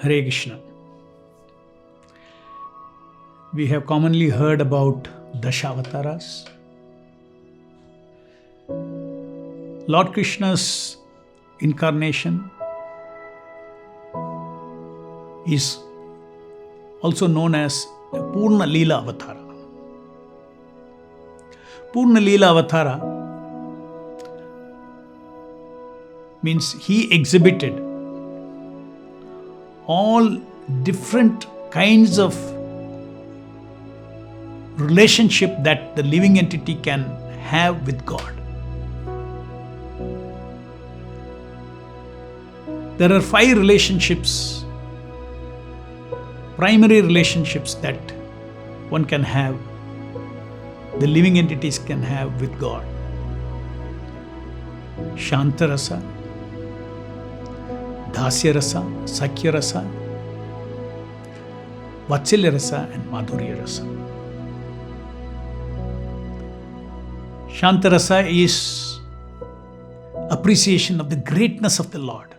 Hare Krishna. We have commonly heard about Dashavataras. Lord Krishna's incarnation is also known as Purna Leela Avatara. Purna Leela Avatara means he exhibited all different kinds of relationship that the living entity can have with God. There are 5 relationships, primary relationships that one can have, the living entities can have with God. Shantarasa, Dasyarasa, Sakyarasa, Vatsalyarasa and Madhuryarasa. Shantarasa is appreciation of the greatness of the Lord,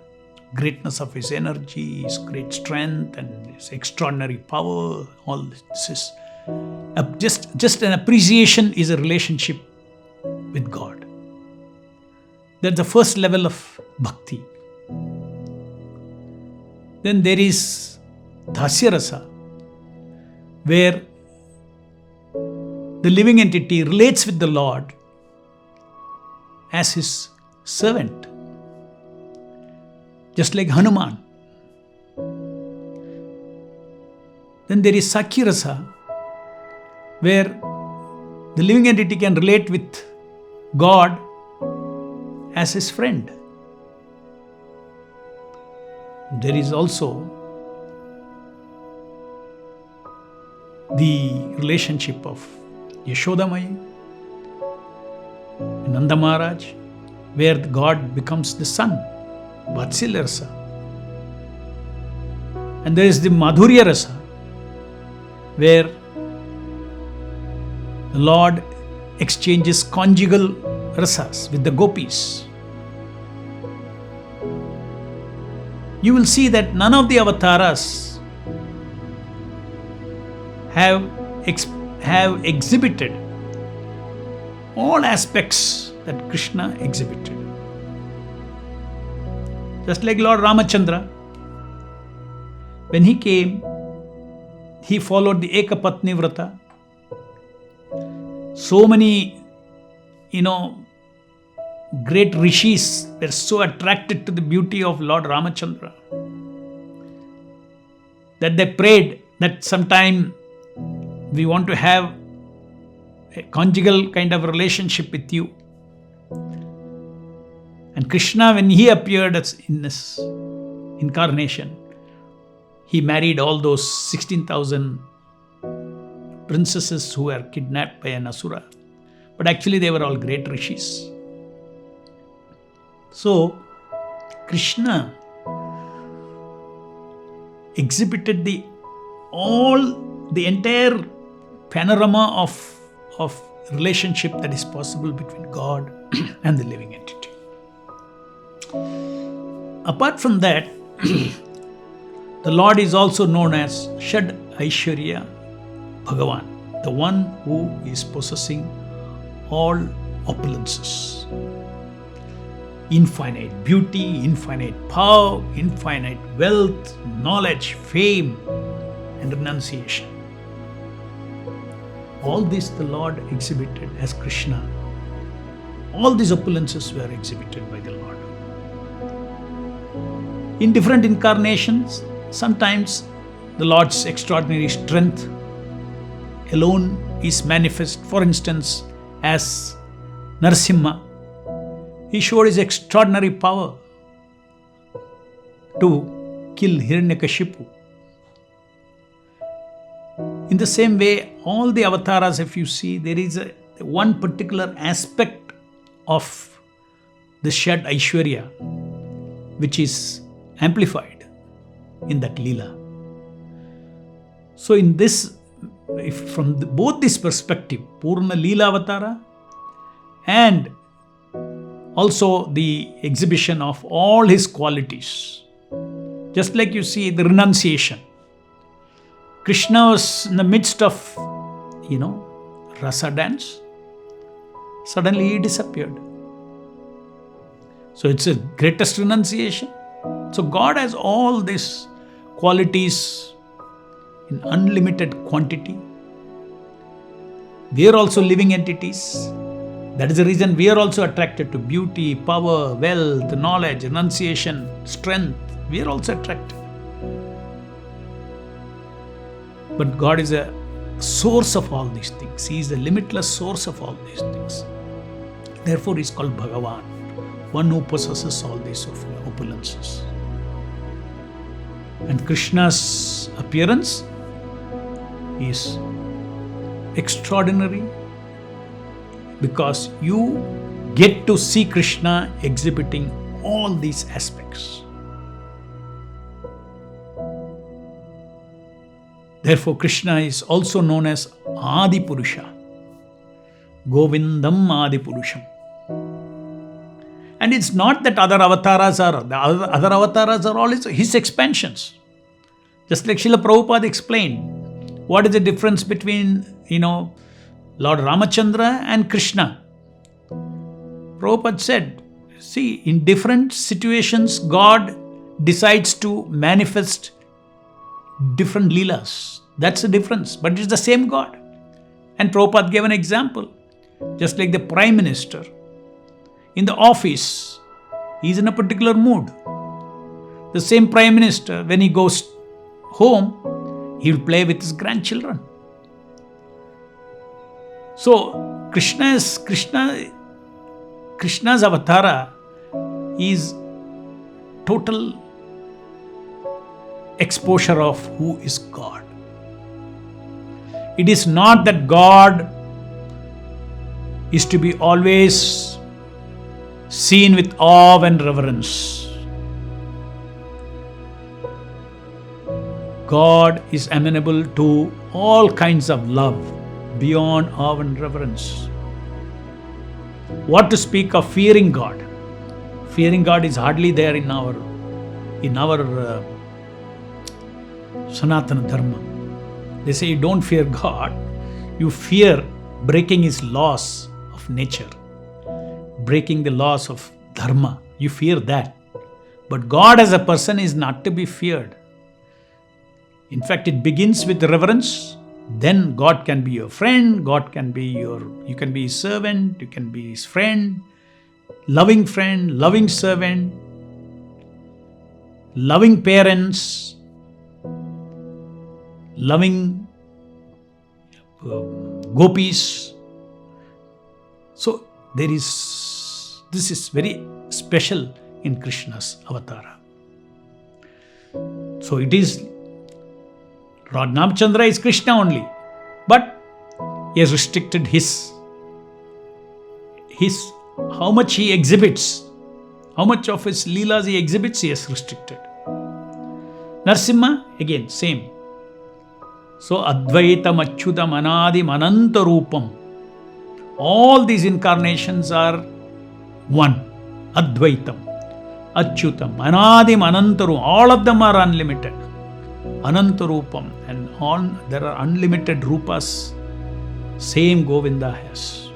greatness of His energy, His great strength and His extraordinary power. All this is just an appreciation is a relationship with God. That's the first level of bhakti. Then there is Dasyarasa, where the living entity relates with the Lord as his servant, just like Hanuman. Then there is Sakyarasa, where the living entity can relate with God as his friend. There is also the relationship of Yashodamayi, Nanda Maharaj, where God becomes the son, Vatsalyarasa. And there is the Madhuryarasa, where the Lord exchanges conjugal rasas with the gopis. You will see that none of the avatars have exhibited all aspects that Krishna exhibited. Just like Lord Ramachandra, when he came, he followed the Ekapatni Vrata. So many, great rishis were so attracted to the beauty of Lord Ramachandra that they prayed that sometime we want to have a conjugal kind of relationship with you. And Krishna, when he appeared in this incarnation, he married all those 16,000 princesses who were kidnapped by an asura. But actually they were all great rishis. So, Krishna exhibited the entire panorama of relationship that is possible between God and the living entity. Apart from that, the Lord is also known as Shad Aishwarya Bhagavan, the one who is possessing all opulences. Infinite beauty, infinite power, infinite wealth, knowledge, fame, and renunciation. All this the Lord exhibited as Krishna. All these opulences were exhibited by the Lord. In different incarnations, sometimes the Lord's extraordinary strength alone is manifest. For instance, as Narasimha, he showed his extraordinary power to kill Hiranyakashipu. In the same way, all the avatars, if you see, there is one particular aspect of the Shad Aishwarya which is amplified in that Leela. So in this, from both this perspective, Purna Leela Avatara and also the exhibition of all his qualities, Just like you see the renunciation. Krishna was in the midst of, rasa dance. Suddenly he disappeared. So it's a greatest renunciation. So God has all these qualities in unlimited quantity. We are also living entities. That is the reason we are also attracted to beauty, power, wealth, knowledge, renunciation, strength. We are also attracted. But God is a source of all these things. He is the limitless source of all these things. Therefore, He is called Bhagavan, one who possesses all these opulences. And Krishna's appearance is extraordinary because you get to see Krishna exhibiting all these aspects. Therefore, Krishna is also known as Adi Purusha, Govindam Adi Purusham. And it's not that other avatars are all his expansions. Just like Srila Prabhupada explained, what is the difference between, Lord Ramachandra and Krishna? Prabhupada said, see, in different situations, God decides to manifest different leelas. That's the difference. But it's the same God. And Prabhupada gave an example. Just like the Prime Minister, in the office, he's in a particular mood. The same Prime Minister, when he goes home, he'll play with his grandchildren. So, Krishna's avatara is total exposure of who is God. It is not that God is to be always seen with awe and reverence. God is amenable to all kinds of love beyond awe and reverence. What to speak of fearing God? Fearing God is hardly there in our Sanatana Dharma. They say you don't fear God, you fear breaking His laws of nature, breaking the laws of Dharma. You fear that. But God as a person is not to be feared. In fact, it begins with reverence. Then God can be your friend, you can be His servant, you can be His friend, loving servant, loving parents, loving gopis. So this is very special in Krishna's avatara. So it is Lord Ramachandra is Krishna only, but he has restricted his how much he exhibits, how much of his leelas he exhibits, he has restricted. Narsimha, again, same. So Advaitam Achyutam Anadim Ananta Rupam. All these incarnations are one. Advaitam, Achyutam, Anadim Anantarum. All of them are unlimited. Anantarupam, and there are unlimited rupas. Same Govinda has.